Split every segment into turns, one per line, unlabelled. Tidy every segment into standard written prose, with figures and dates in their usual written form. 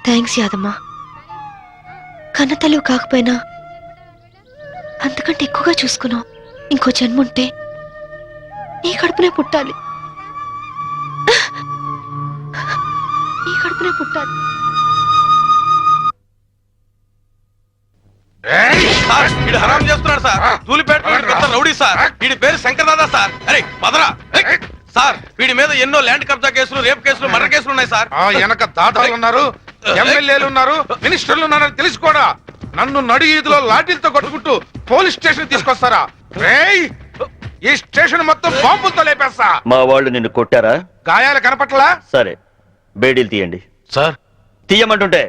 Thanks యాదమ్మా. కన్నతల్లి కాకపోయినా అంతకంటే ఎక్కువగా చూసుకున్నావు. ఇంకో జన్ముంటే నీ కడుపునే పుట్టాలి, నీ కడుపునే పుట్టాలి.
హరాం చేస్తున్నాడు సార్. Dhoolpet rowdy sir. వీడి పేరు శంకర్ దాదా సార్. అరే పదరా సార్. వీడి మీద ఎన్నో ల్యాండ్ కబ్జా కేసులు, రేప్ కేసులు, మర్డర్ కేసులు ఉన్నాయి సార్.
వెనక దాదాలు ఉన్నారు, ఎమ్మెల్యేలు ఉన్నారు, మినిస్టర్లు ఉన్నారని తెలిసి కూడా నన్ను నడి ఈదులో లాఠీలతో కొట్టుకుంటూ పోలీస్ స్టేషన్ తీసుకొస్తారా? ఈ స్టేషన్ మొత్తం బాంబులతో లేపేస్తా.
మా వాళ్ళు నిన్ను కొట్టారా?
గాయాలు కనపట్లా?
సరే, బేడీలు తీయండి.
సార్
తీయమంటుంటే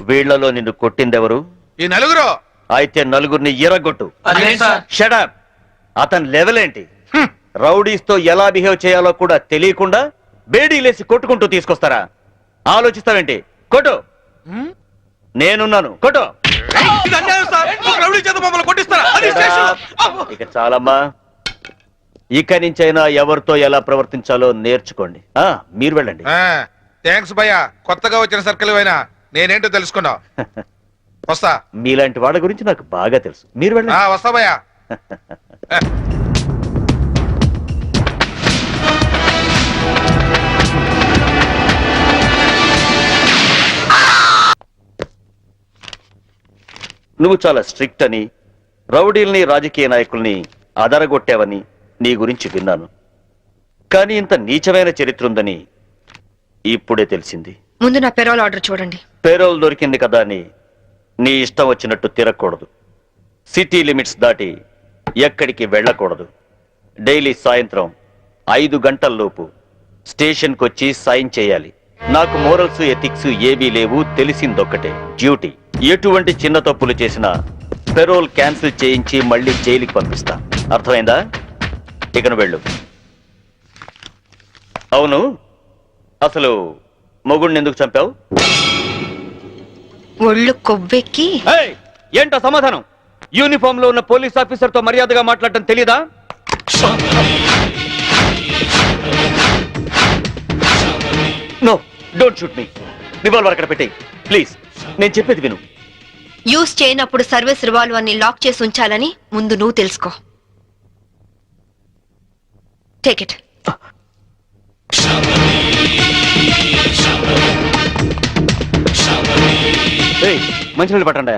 వీళ్లలో నిన్ను కొట్టిందెవరు?
ఈ నలుగురు.
అయితే నలుగురిని ఎరగొట్టు. Shut up. అతని లెవెల్ ఏంటి? రౌడీస్ తో ఎలా బిహేవ్ చేయాలో కూడా తెలియకుండా బేడీలేసి కొట్టుకుంటూ తీసుకొస్తారా? ఆలోచిస్తావేంటి? కొట్టు. నేనున్నాను, కొట్టు. ఇక చాలమ్మా. ఇక నుంచైనా ఎవరితో ఎలా ప్రవర్తించాలో నేర్చుకోండి. మీరు వెళ్ళండి.
థ్యాంక్స్ భయ్యా. కొత్తగా వచ్చిన సర్కిల్ అయినా నేనేంటో తెలుసుకున్నావు. వస్తా.
మీలాంటి వాళ్ళ గురించి నాకు బాగా తెలుసు. మీరు వెళ్ళండి.
వస్తా భయ్యా.
నువ్వు చాలా స్ట్రిక్ట్ అని, రౌడీల్ని, రాజకీయ నాయకుల్ని అదరగొట్టావని నీ గురించి విన్నాను. కానీ ఇంత నీచమైన చరిత్ర ఉందని ఇప్పుడే తెలిసింది.
ముందు నా పెరోల్ ఆర్డర్ చూడండి.
పేరోల్ దొరికింది కదా అని నీ ఇష్టం వచ్చినట్టు తిరగకూడదు. సిటీ లిమిట్స్ దాటి ఎక్కడికి వెళ్ళకూడదు. డైలీ సాయంత్రం 5 గంటల్లోపు స్టేషన్కి వచ్చి సైన్ చేయాలి. నాకు మోరల్స్, ఎథిక్స్ ఏవీ లేవు. తెలిసిందొక్కటే, డ్యూటీ. ఎటువంటి చిన్న తప్పులు చేసినా పెరోల్ క్యాన్సిల్ చేయించి మళ్ళీ జైలుకి పంపిస్తా. అర్థమైందా? ఇకను వెళ్ళు. అవును, అసలు మొగుడిని ఎందుకు చంపావు?
ఒళ్ళు కొవ్వెక్కి.
ఏంటో సమాధానం? యూనిఫామ్ లో ఉన్న పోలీస్ ఆఫీసర్ తో మర్యాదగా మాట్లాడటం తెలీదా? No, don't shoot me. Revolver అక్కడ పెట్టేయ్ ప్లీజ్. నేను చెప్పేది విను.
యూజ్ చేయనప్పుడు సర్వీస్ రివాల్వర్ ని లాక్ చేసి ఉంచాలని ముందు నువ్వు తెలుసుకో. Take it.
మంచినీళ్ళు పట్టండి.